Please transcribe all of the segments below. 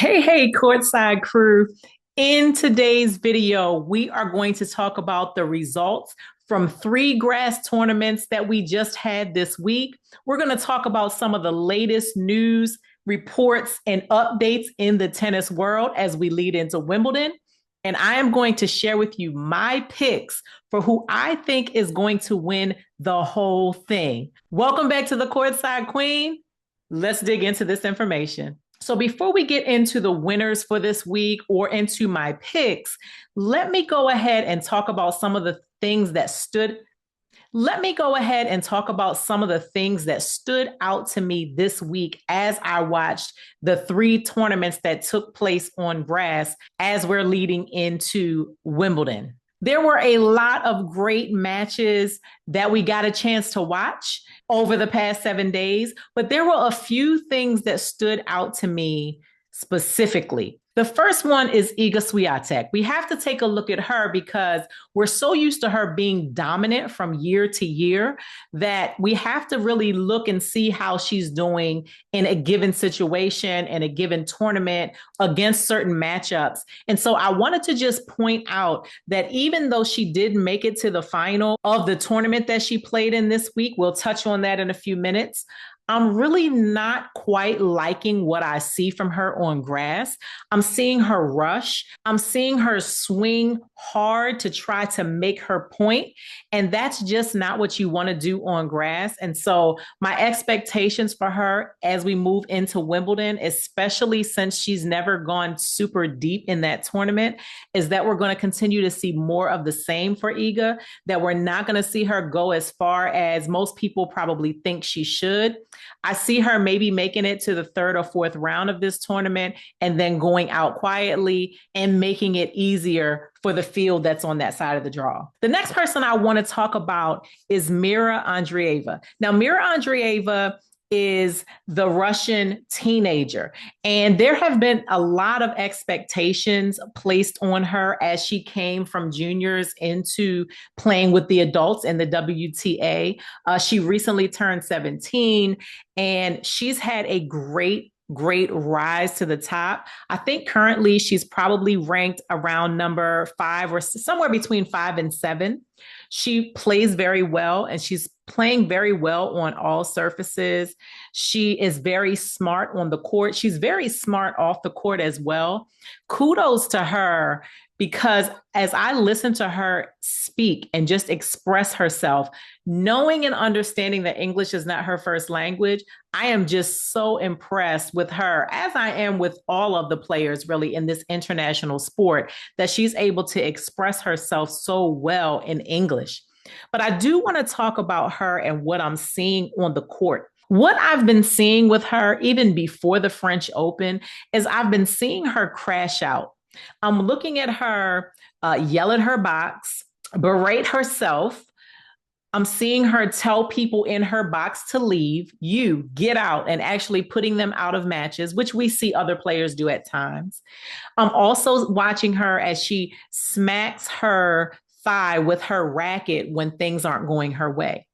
Hey, courtside crew. In today's video, we are going to talk about the results from three grass tournaments that we just had this week. We're going to talk about some of the latest news, reports, and updates in the tennis world as we lead into Wimbledon. And I am going to share with you my picks for who I think is going to win the whole thing. Welcome back to the Courtside Queen. Let's dig into this information. So before we get into the winners for this week or into my picks, let me go ahead and talk about some of the things that stood out to me this week as I watched the three tournaments that took place on grass as we're leading into Wimbledon. There were a lot of great matches that we got a chance to watch over the past 7 days, but there were a few things that stood out to me specifically. The first one is Iga Swiatek. We have to take a look at her because we're so used to her being dominant from year to year that we have to really look and see how she's doing in a given situation, in a given tournament, against certain matchups. And so I wanted to just point out that even though she did make it to the final of the tournament that she played in this week, we'll touch on that in a few minutes, I'm really not quite liking what I see from her on grass. I'm seeing her rush. I'm seeing her swing hard to try to make her point. And that's just not what you want to do on grass. And so my expectations for her as we move into Wimbledon, especially since she's never gone super deep in that tournament, is that we're going to continue to see more of the same for Iga, that we're not going to see her go as far as most people probably think she should. I see her maybe making it to the third or fourth round of this tournament and then going out quietly and making it easier for the field that's on that side of the draw. The next person I want to talk about is Meera Andreeva. Now, Meera Andreeva is the Russian teenager. And there have been a lot of expectations placed on her as she came from juniors into playing with the adults in the WTA. She recently turned 17 and she's had a great rise to the top. I think currently she's probably ranked around number 5 or somewhere between 5 and 7. She plays very well and she's playing very well on all surfaces. She is very smart on the court. She's very smart off the court as well. Kudos to her, because as I listen to her speak and just express herself, knowing and understanding that English is not her first language, I am just so impressed with her, as I am with all of the players really in this international sport, that she's able to express herself so well in English. But I do want to talk about her and what I'm seeing on the court. What I've been seeing with her, even before the French Open, is I've been seeing her crash out. I'm looking at her yell at her box, berate herself. I'm seeing her tell people in her box to leave, you get out, and actually putting them out of matches, which we see other players do at times. I'm also watching her as she smacks her thigh with her racket when things aren't going her way.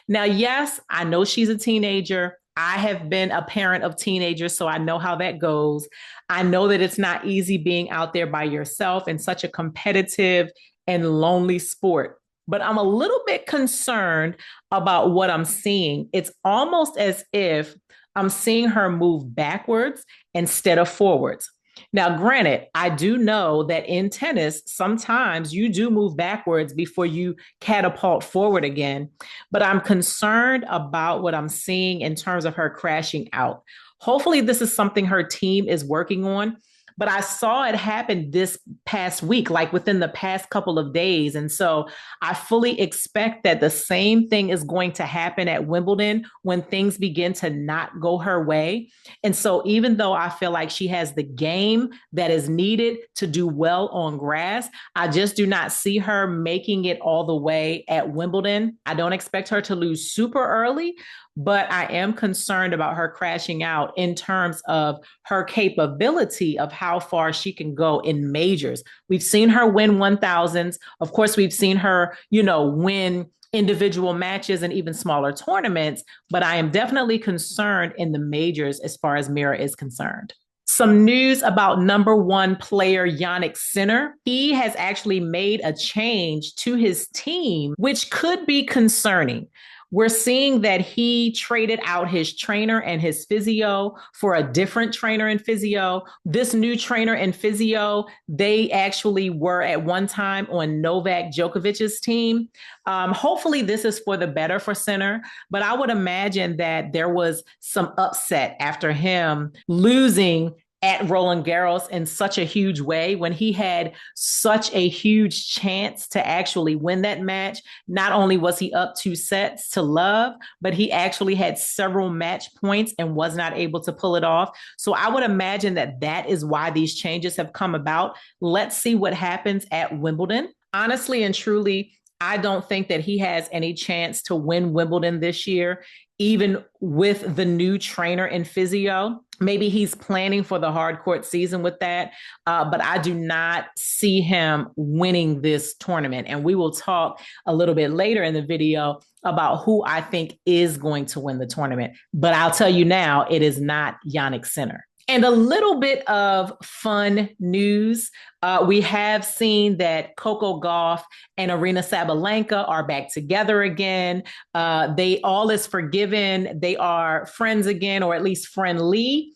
Now, yes, I know she's a teenager. I have been a parent of teenagers, so I know how that goes. I know that it's not easy being out there by yourself in such a competitive and lonely sport. But I'm a little bit concerned about what I'm seeing. It's almost as if I'm seeing her move backwards instead of forwards. Now, granted, I do know that in tennis, sometimes you do move backwards before you catapult forward again, but I'm concerned about what I'm seeing in terms of her crashing out. Hopefully, this is something her team is working on. But I saw it happen this past week, like within the past couple of days. And so I fully expect that the same thing is going to happen at Wimbledon when things begin to not go her way. And so even though I feel like she has the game that is needed to do well on grass, I just do not see her making it all the way at Wimbledon. I don't expect her to lose super early, but I am concerned about her crashing out in terms of her capability of how far she can go in majors. We've seen her win 1000s. Of course, we've seen her, win individual matches and even smaller tournaments, but I am definitely concerned in the majors as far as Meera is concerned. Some news about number one player Jannik Sinner. He has actually made a change to his team, which could be concerning. We're seeing that he traded out his trainer and his physio for a different trainer and physio. This new trainer and physio, they actually were at one time on Novak Djokovic's team. Hopefully this is for the better for Sinner, but I would imagine that there was some upset after him losing at Roland Garros in such a huge way when he had such a huge chance to actually win that match. Not only was he up 2 sets to love, but he actually had several match points and was not able to pull it off. So I would imagine that that is why these changes have come about. Let's see what happens at Wimbledon. Honestly and truly, I don't think that he has any chance to win Wimbledon this year, even with the new trainer and physio. Maybe he's planning for the hard court season with that, but I do not see him winning this tournament. And we will talk a little bit later in the video about who I think is going to win the tournament. But I'll tell you now, it is not Jannik Sinner. And a little bit of fun news. We have seen that Coco Gauff and Aryna Sabalenka are back together again. They all is forgiven. They are friends again, or at least friendly.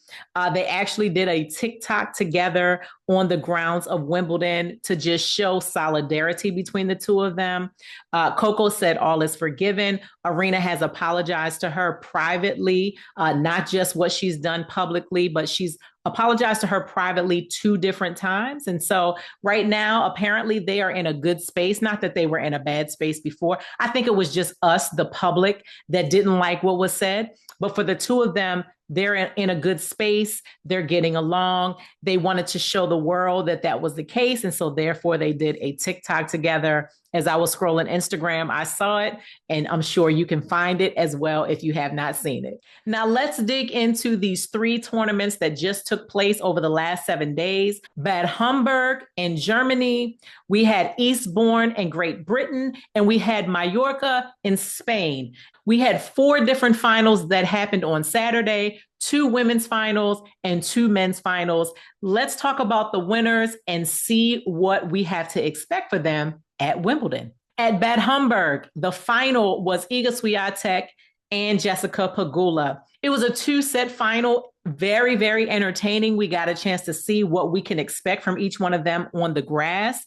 They actually did a TikTok together on the grounds of Wimbledon to just show solidarity between the two of them. Coco said all is forgiven. Aryna has apologized to her privately, not just what she's done publicly, but she's apologized to her privately 2 different times. And so right now, apparently they are in a good space. Not that they were in a bad space before. I think it was just us, the public, that didn't like what was said. But for the two of them, they're in a good space. They're getting along. They wanted to show the world that that was the case. And so therefore they did a TikTok together. As I was scrolling Instagram, I saw it, and I'm sure you can find it as well if you have not seen it. Now let's dig into these 3 tournaments that just took place over the last 7 days. Bad Homburg in Germany. We had Eastbourne in Great Britain, and we had Mallorca in Spain. We had 4 different finals that happened on Saturday, 2 women's finals and 2 men's finals. Let's talk about the winners and see what we have to expect for them at Wimbledon. At Bad Homburg, the final was Iga Swiatek and Jessica Pegula. It was a 2-set final, very, very entertaining. We got a chance to see what we can expect from each one of them on the grass.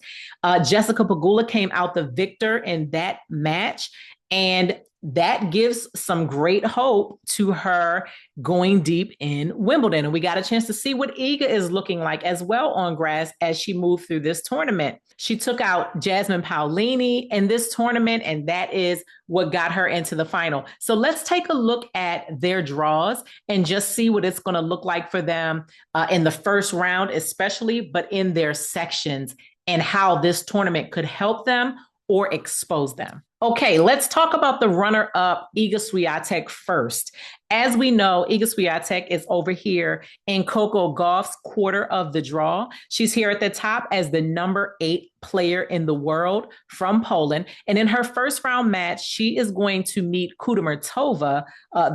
Jessica Pegula came out the victor in that match, and that gives some great hope to her going deep in Wimbledon. And we got a chance to see what Iga is looking like as well on grass as she moved through this tournament. She took out Jasmine Paolini in this tournament, and that is what got her into the final. So let's take a look at their draws and just see what it's going to look like for them in the first round, especially, but in their sections, and how this tournament could help them or expose them. Okay, let's talk about the runner-up, Iga Swiatek, first. As we know, Iga Swiatek is over here in Coco Gauff's quarter of the draw. She's here at the top as the number 8 player in the world from Poland. And in her first round match, she is going to meet Kudermetova,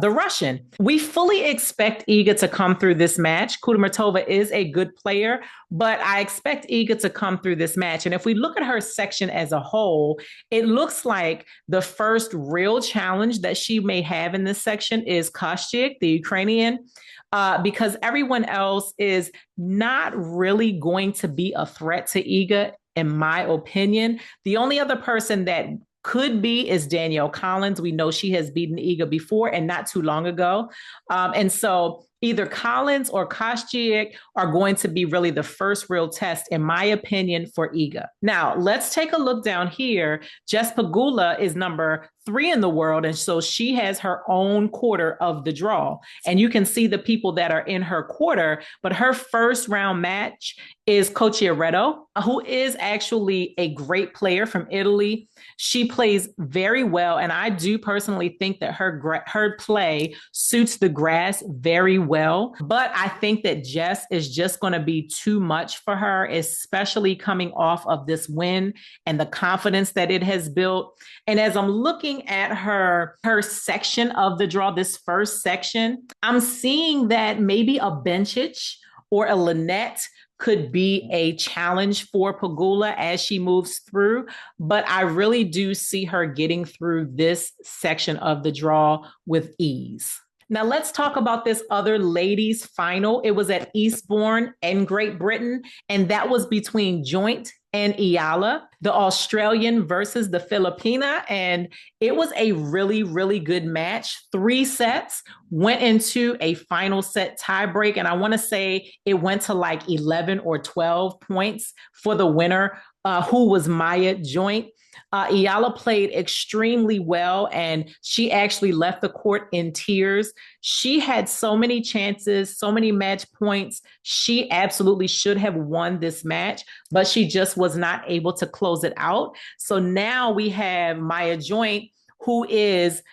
the Russian. We fully expect Iga to come through this match. Kudermetova is a good player, but I expect Iga to come through this match. And if we look at her section as a whole, it looks like the first real challenge that she may have in this section is Kostyuk, the Ukrainian, because everyone else is not really going to be a threat to Iga, in my opinion. The only other person that could be is Danielle Collins. We know she has beaten Iga before and not too long ago. And so either Collins or Kostyuk are going to be really the first real test, in my opinion, for Iga. Now, let's take a look down here. Jess Pegula is number 3 in the world, and so she has her own quarter of the draw. And you can see the people that are in her quarter, but her first round match is Cocchiaretto, who is actually a great player from Italy. She plays very well, and I do personally think that her play suits the grass very well. But I think that Jess is just going to be too much for her, especially coming off of this win and the confidence that it has built. And as I'm looking at her section of the draw, this first section, I'm seeing that maybe a Bencic or a Lynette could be a challenge for Pegula as she moves through, but I really do see her getting through this section of the draw with ease. Now let's talk about this other ladies final. It was at Eastbourne in Great Britain, and that was between Joint and Eala, the Australian versus the Filipina. And it was a really, really good match. 3 sets, went into a final set tiebreak. And I want to say it went to like 11 or 12 points for the winner, who was Maya Joint. Eala played extremely well, and she actually left the court in tears. She had so many chances, so many match points. She absolutely should have won this match, but she just was not able to close it out. So now we have Maya Joint, who is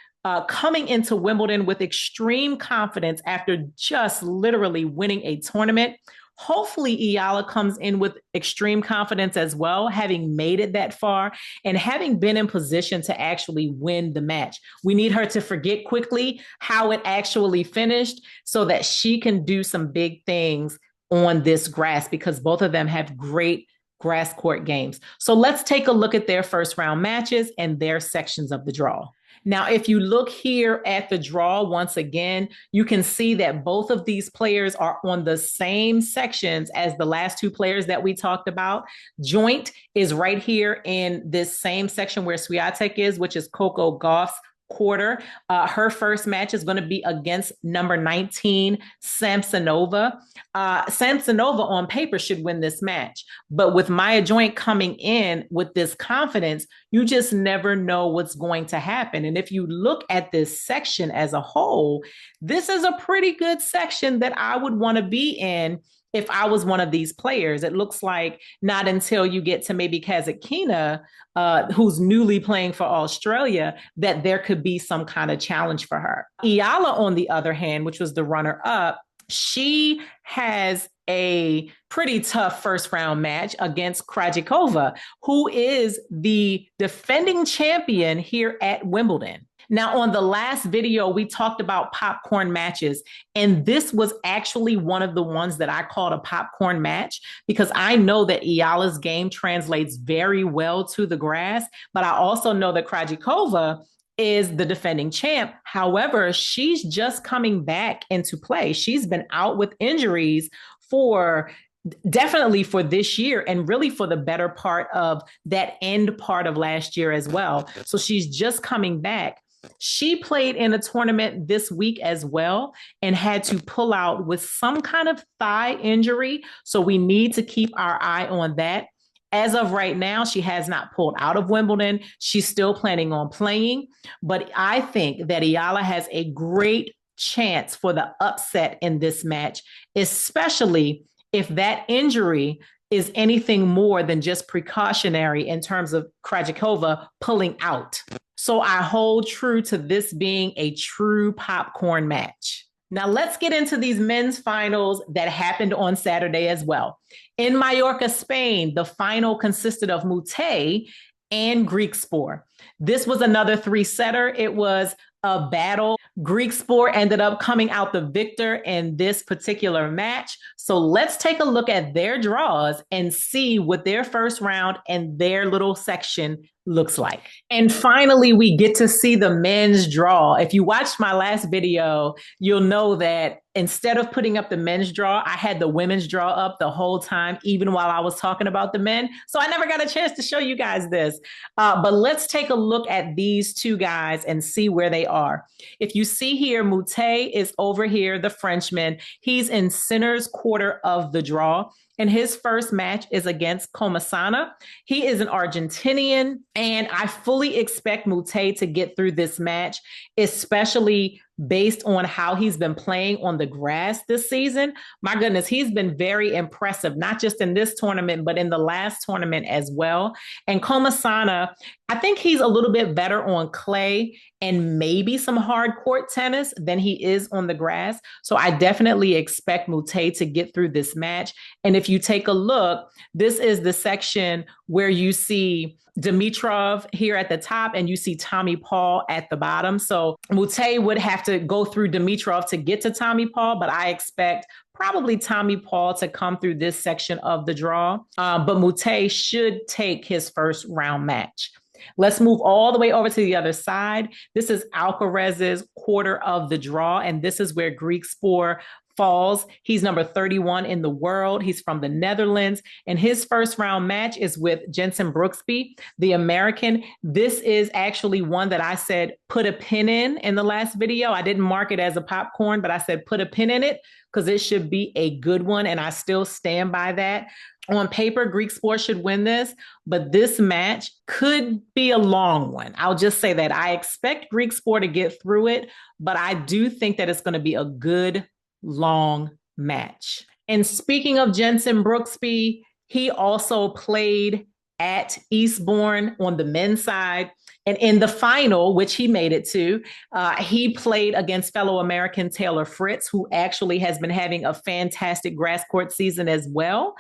coming into Wimbledon with extreme confidence after just literally winning a tournament. Hopefully, Eala comes in with extreme confidence as well, having made it that far and having been in position to actually win the match. We need her to forget quickly how it actually finished so that she can do some big things on this grass, because both of them have great grass court games. So let's take a look at their first round matches and their sections of the draw. Now, if you look here at the draw, once again, you can see that both of these players are on the same sections as the last 2 players that we talked about. Joint is right here in this same section where Swiatek is, which is Coco Gauff's quarter. Her first match is going to be against number 19, Samsonova. Samsonova on paper should win this match, but with Maya Joint coming in with this confidence, you just never know what's going to happen. And if you look at this section as a whole, this is a pretty good section that I would want to be in if I was one of these players. It looks like not until you get to maybe Krejcikova, who's newly playing for Australia, that there could be some kind of challenge for her. Eala, on the other hand, which was the runner-up, she has a pretty tough first round match against Krejcikova, who is the defending champion here at Wimbledon. Now, on the last video, we talked about popcorn matches, and this was actually one of the ones that I called a popcorn match, because I know that Eala's game translates very well to the grass, but I also know that Krejcikova is the defending champ. However, she's just coming back into play. She's been out with injuries definitely for this year, and really for the better part of that end part of last year as well. So she's just coming back. She played in a tournament this week as well and had to pull out with some kind of thigh injury. So we need to keep our eye on that. As of right now, she has not pulled out of Wimbledon. She's still planning on playing, but I think that Eala has a great chance for the upset in this match, especially if that injury is anything more than just precautionary in terms of Krejcikova pulling out. So I hold true to this being a true popcorn match. Now let's get into these men's finals that happened on Saturday as well. In Mallorca, Spain, the final consisted of Moutet and Greikspoor. This was another 3-setter. It was a battle. Greikspoor ended up coming out the victor in this particular match. So let's take a look at their draws and see what their first round and their little section looks like. And finally, we get to see the men's draw. If you watched my last video, you'll know that instead of putting up the men's draw, I had the women's draw up the whole time, even while I was talking about the men. So I never got a chance to show you guys this. But let's take a look at these 2 guys and see where they are. If you see here, Moutet is over here, the Frenchman. He's in center's quarter of the draw, and his first match is against Comasana. He is an Argentinian, and I fully expect Moutet to get through this match, especially based on how he's been playing on the grass this season. My goodness, he's been very impressive, not just in this tournament, but in the last tournament as well. And Comasana, I think he's a little bit better on clay and maybe some hard court tennis than he is on the grass. So I definitely expect Moutet to get through this match. And if you take a look, this is the section where you see Dimitrov here at the top and you see Tommy Paul at the bottom. So Moutet would have to go through Dimitrov to get to Tommy Paul, but I expect probably Tommy Paul to come through this section of the draw, but Moutet should take his first round match. Let's move all the way over to the other side. This is Alcaraz's quarter of the draw, and this is where Greikspoor falls. He's number 31 in the world. He's from the Netherlands, and his first round match is with Jenson Brooksby, the American. This is actually one that I said put a pin in the last video. I didn't mark it as a popcorn, but I said put a pin in it because it should be a good one, and I still stand by that. On paper, Greikspoor should win this, but this match could be a long one. I'll just say that. I expect Greikspoor to get through it, but I do think that it's going to be a good, long match. And speaking of Jenson Brooksby, he also played at Eastbourne on the men's side. And in the final, which he made it to, he played against fellow American Taylor Fritz, who actually has been having a fantastic grass court season as well.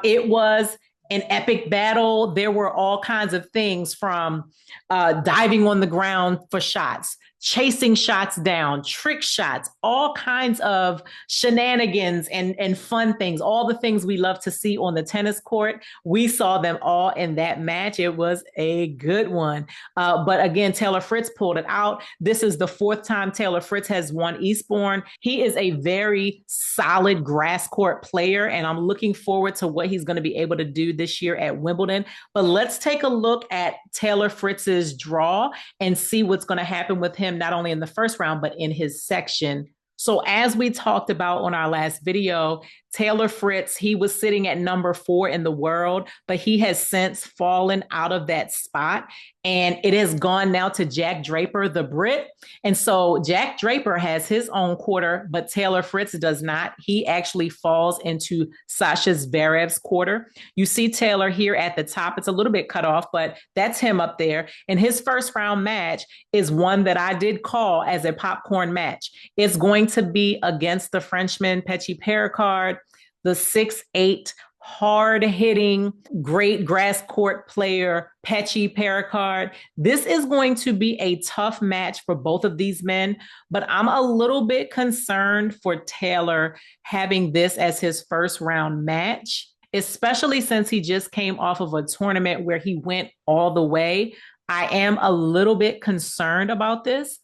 It was an epic battle. There were all kinds of things from diving on the ground for shots, chasing shots down, trick shots, all kinds of shenanigans and fun things, all the things we love to see on the tennis court. We saw them all in that match. It was a good one. But again, Taylor Fritz pulled it out. This is the fourth time Taylor Fritz has won Eastbourne. He is a very solid grass court player, and I'm looking forward to what he's going to be able to do this year at Wimbledon. But let's take a look at Taylor Fritz's draw and see what's going to happen with him, not only in the first round, but in his section. So as we talked about on our last video, Taylor Fritz, he was sitting at number 4 in the world, but he has since fallen out of that spot. And it has gone now to Jack Draper, the Brit. And so Jack Draper has his own quarter, but Taylor Fritz does not. He actually falls into Sasha Zverev's quarter. You see Taylor here at the top. It's a little bit cut off, but that's him up there. And his first round match is one that I did call as a popcorn match. It's going to be against the Frenchman, Krejcikova, the 6'8", hard-hitting, great grass court player, Krejcikova. This is going to be a tough match for both of these men, but I'm a little bit concerned for Taylor having this as his first round match, especially since he just came off of a tournament where he went all the way. I am a little bit concerned about this.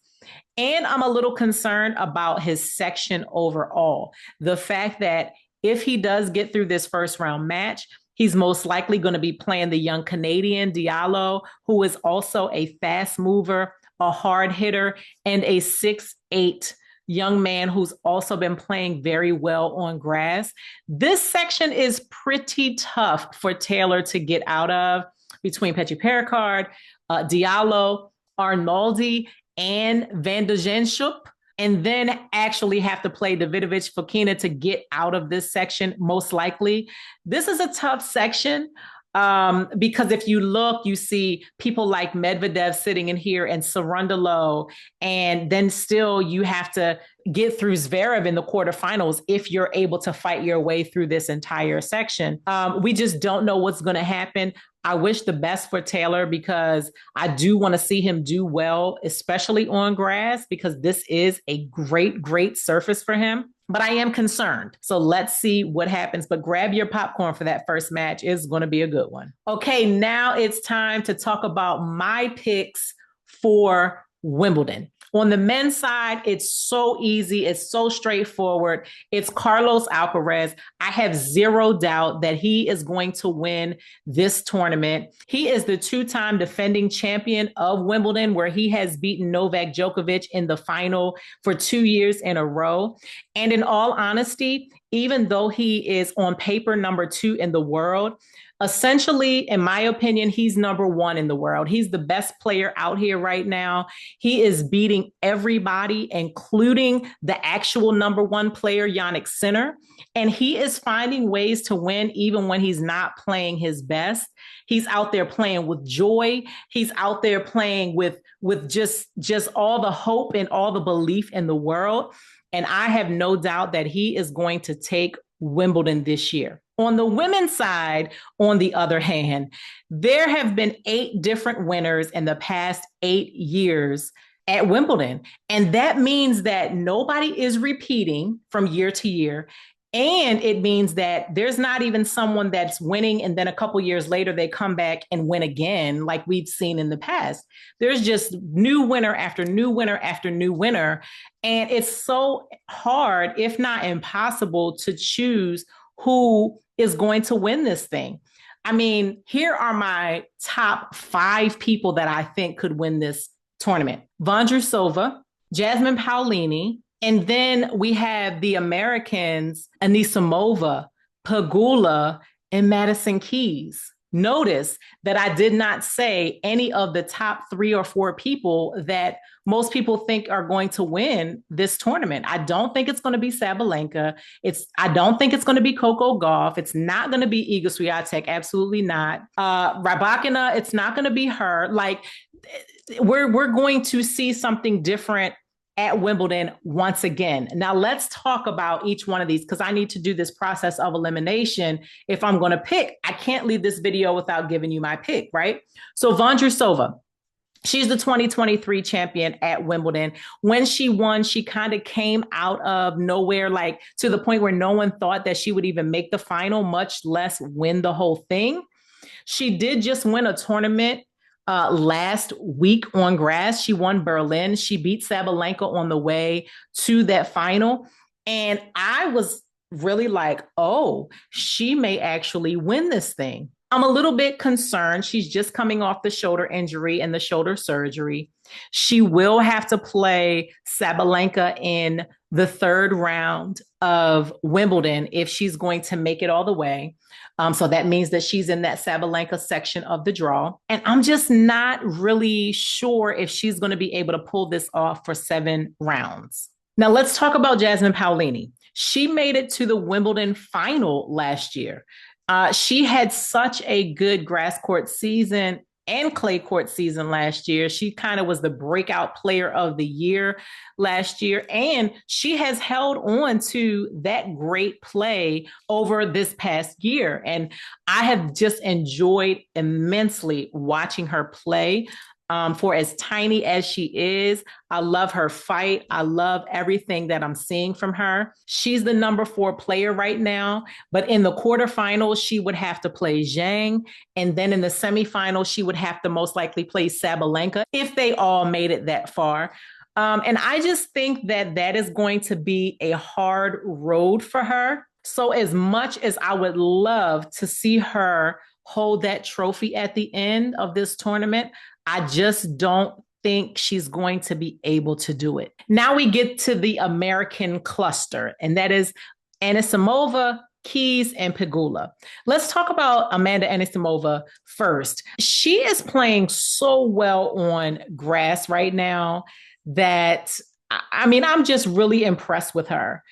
And I'm a little concerned about his section overall. The fact that if he does get through this first round match, he's most likely going to be playing the young Canadian Eala, who is also a fast mover, a hard hitter, and a 6'8" young man who's also been playing very well on grass. This section is pretty tough for Taylor to get out of, between Krejcikova, Eala, Arnoldi, and Van de Genschop, and then actually have to play Davidovich Fokina to get out of this section, most likely. This is a tough section because if you look, you see people like Medvedev sitting in here and Cerundolo, and then still you have to get through Zverev in the quarterfinals if you're able to fight your way through this entire section. We just don't know what's going to happen. I wish the best for Taylor because I do want to see him do well, especially on grass, because this is a great, great surface for him. But I am concerned. So let's see what happens. But grab your popcorn for that first match. It's going to be a good one. Okay, now it's time to talk about my picks for Wimbledon. On the men's side, it's so easy. It's so straightforward. It's Carlos Alcaraz. I have zero doubt that he is going to win this tournament. He is the 2-time defending champion of Wimbledon, where he has beaten Novak Djokovic in the final for 2 years in a row. And in all honesty, even though he is on paper number 2 in the world, essentially, in my opinion, he's number 1 in the world. He's the best player out here right now. He is beating everybody, including the actual number 1 player, Jannik Sinner. And he is finding ways to win even when he's not playing his best. He's out there playing with joy. He's out there playing with just all the hope and all the belief in the world. And I have no doubt that he is going to take Wimbledon this year. On the women's side, on the other hand, there have been 8 different winners in the past 8 years at Wimbledon. And that means that nobody is repeating from year to year. And it means that there's not even someone that's winning and then a couple years later they come back and win again, like we've seen in the past. There's just new winner after new winner after new winner. And it's so hard, if not impossible, to choose who is going to win this thing. I mean, here are my top 5 people that I think could win this tournament: Vondrousova, Jasmine Paolini, and then we have the Americans, Anisimova, Pegula, and Madison Keys. Notice that I did not say any of the top 3 or 4 people that most people think are going to win this tournament. I don't think it's going to be Sabalenka. I don't think it's going to be Coco Gauff. It's not going to be Iga Swiatek. Absolutely not. Rybakina, it's not going to be her. Like, we're going to see something different at Wimbledon once again. Now let's talk about each one of these, because I need to do this process of elimination. If I'm going to pick, I can't leave this video without giving you my pick, right? So Vondrousova, she's the 2023 champion at Wimbledon. When she won, she kind of came out of nowhere, like to the point where no one thought that she would even make the final, much less win the whole thing. She did just win a tournament last week on grass. She won Berlin. She beat Sabalenka on the way to that final. And I was really like, oh, she may actually win this thing. I'm a little bit concerned. She's just coming off the shoulder injury and the shoulder surgery. She will have to play Sabalenka in the 3rd round of Wimbledon if she's going to make it all the way. So that means that she's in that Sabalenka section of the draw. And I'm just not really sure if she's going to be able to pull this off for 7 rounds. Now let's talk about Jasmine Paolini. She made it to the Wimbledon final last year. She had such a good grass court season and clay court season last year. She kind of was the breakout player of the year last year. And she has held on to that great play over this past year. And I have just enjoyed immensely watching her play. For as tiny as she is, I love her fight. I love everything that I'm seeing from her. She's the number 4 player right now, but in the quarterfinals, she would have to play Zhang. And then in the semifinals, she would have to most likely play Sabalenka if they all made it that far. And I just think that that is going to be a hard road for her. So as much as I would love to see her hold that trophy at the end of this tournament, I just don't think she's going to be able to do it. Now we get to the American cluster, and that is Anisimova, Keys, and Pegula. Let's talk about Amanda Anisimova first. She is playing so well on grass right now that, I mean, I'm just really impressed with her.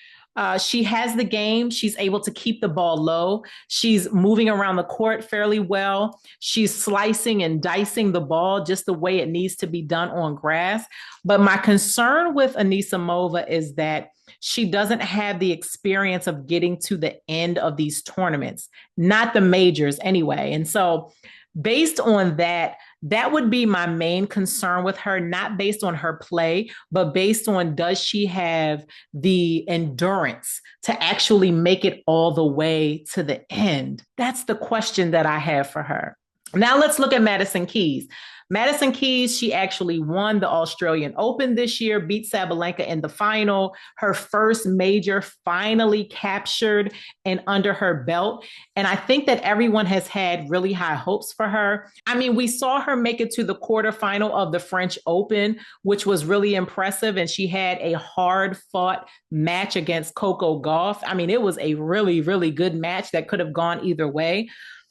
She has the game. She's able to keep the ball low. She's moving around the court fairly well. She's slicing and dicing the ball just the way it needs to be done on grass. But my concern with Anisimova is that she doesn't have the experience of getting to the end of these tournaments, not the majors anyway. And so based on that, that would be my main concern with her, not based on her play, but based on, does she have the endurance to actually make it all the way to the end? That's the question that I have for her. Now let's look at Madison Keys. Madison Keys, she actually won the Australian Open this year, beat Sabalenka in the final, her first major finally captured and under her belt. And I think that everyone has had really high hopes for her. I mean, we saw her make it to the quarterfinal of the French Open, which was really impressive. And she had a hard fought match against Coco Gauff. I mean, it was a really, really good match that could have gone either way.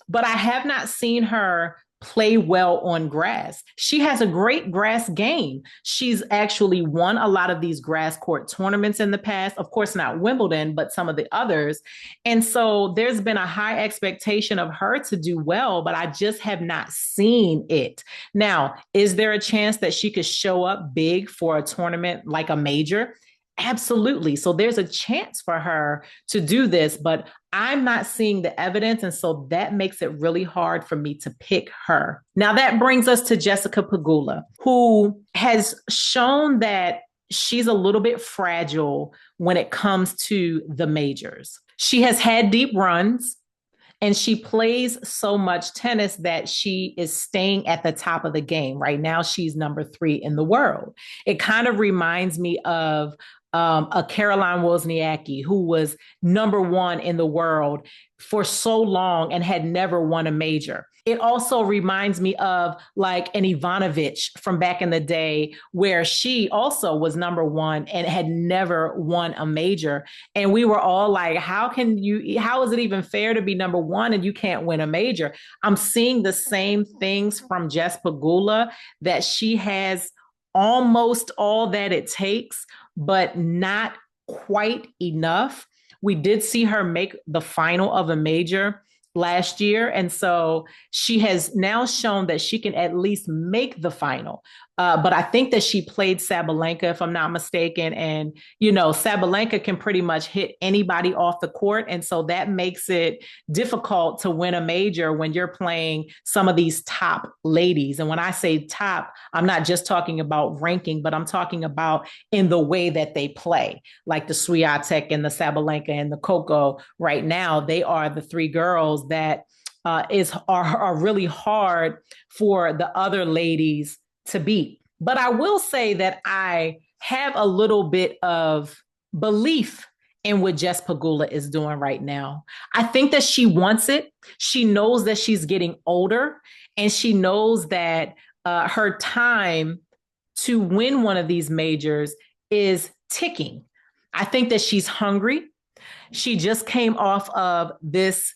But I have not seen her play well on grass. She has a great grass game. She's actually won a lot of these grass court tournaments in the past. Of course, not Wimbledon, but some of the others. And so there's been a high expectation of her to do well, but I just have not seen it. Now, is there a chance that she could show up big for a tournament like a major? Absolutely. So there's a chance for her to do this, but I'm not seeing the evidence. And so that makes it really hard for me to pick her. Now that brings us to Jessica Pegula, who has shown that she's a little bit fragile when it comes to the majors. She has had deep runs. And she plays so much tennis that she is staying at the top of the game. Right now, she's number 3 in the world. It kind of reminds me of a Caroline Wozniacki, who was number 1 in the world for so long and had never won a major. It also reminds me of like an Ivanovic from back in the day, where she also was number 1 and had never won a major. And we were all like, how is it even fair to be number 1 and you can't win a major? I'm seeing the same things from Jess Pegula, that she has almost all that it takes, but not quite enough. We did see her make the final of a major last year. And so she has now shown that she can at least make the final. But I think that she played Sabalenka, if I'm not mistaken. And, Sabalenka can pretty much hit anybody off the court. And so that makes it difficult to win a major when you're playing some of these top ladies. And when I say top, I'm not just talking about ranking, but I'm talking about in the way that they play, like the Swiatek and the Sabalenka and the Coco. Right now, they are the 3 girls that are really hard for the other ladies to beat. But I will say that I have a little bit of belief in what Jess Pegula is doing right now. I think that she wants it. She knows that she's getting older, and she knows that her time to win one of these majors is ticking. I think that she's hungry. She just came off of this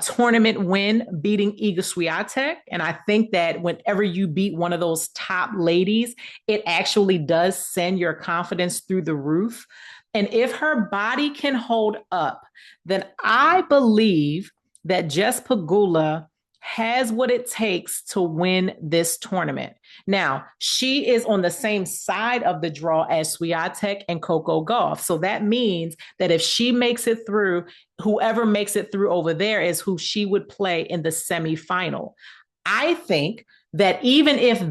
tournament win, beating Iga Swiatek. And I think that whenever you beat one of those top ladies, it actually does send your confidence through the roof. And if her body can hold up, then I believe that Jess Pegula has what it takes to win this tournament. Now, she is on the same side of the draw as Swiatek and Coco Gauff. So that means that if she makes it through, whoever makes it through over there is who she would play in the semifinal. I think that even if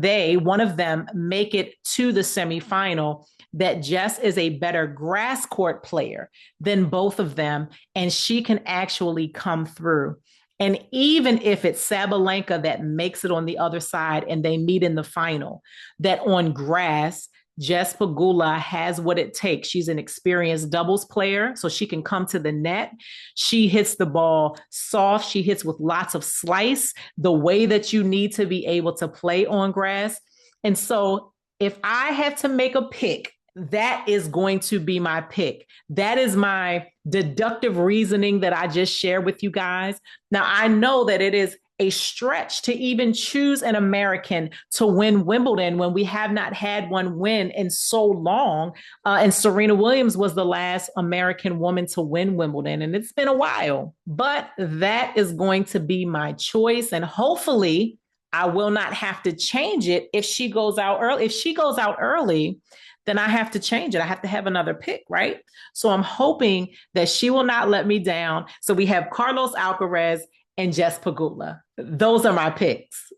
one of them make it to the semifinal, that Jess is a better grass court player than both of them, and she can actually come through. And even if it's Sabalenka that makes it on the other side and they meet in the final, that on grass, Jess Pegula has what it takes. She's an experienced doubles player, so she can come to the net. She hits the ball soft. She hits with lots of slice, the way that you need to be able to play on grass. And so if I have to make a pick, that is going to be my pick. That is my deductive reasoning that I just shared with you guys. Now, I know that it is a stretch to even choose an American to win Wimbledon when we have not had one win in so long. And Serena Williams was the last American woman to win Wimbledon, and it's been a while. But that is going to be my choice, and hopefully I will not have to change it if she goes out early. If she goes out early, then I have to change it. I have to have another pick, right? So I'm hoping that she will not let me down. So we have Carlos Alcaraz and Jess Pegula. Those are my picks.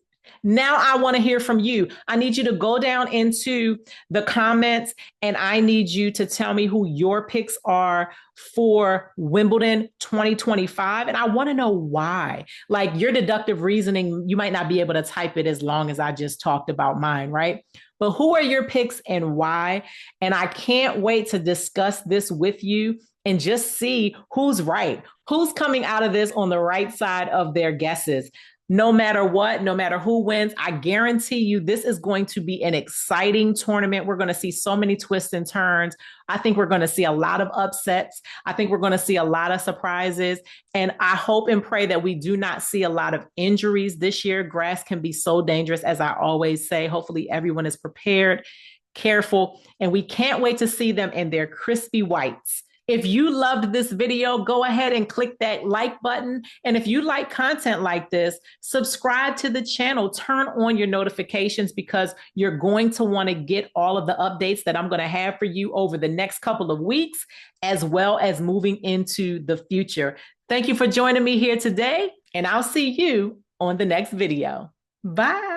Now I want to hear from you. I need you to go down into the comments, and I need you to tell me who your picks are for Wimbledon 2025. And I want to know why. Like, your deductive reasoning, you might not be able to type it as long as I just talked about mine, right? But who are your picks and why? And I can't wait to discuss this with you and just see who's right, who's coming out of this on the right side of their guesses. No matter what, no matter who wins, I guarantee you this is going to be an exciting tournament. We're going to see so many twists and turns. I think we're going to see a lot of upsets. I think we're going to see a lot of surprises. And I hope and pray that we do not see a lot of injuries this year. Grass can be so dangerous, as I always say. Hopefully everyone is prepared, careful, and we can't wait to see them in their crispy whites. If you loved this video, go ahead and click that like button. And if you like content like this, subscribe to the channel, turn on your notifications, because you're going to want to get all of the updates that I'm going to have for you over the next couple of weeks, as well as moving into the future. Thank you for joining me here today, and I'll see you on the next video. Bye.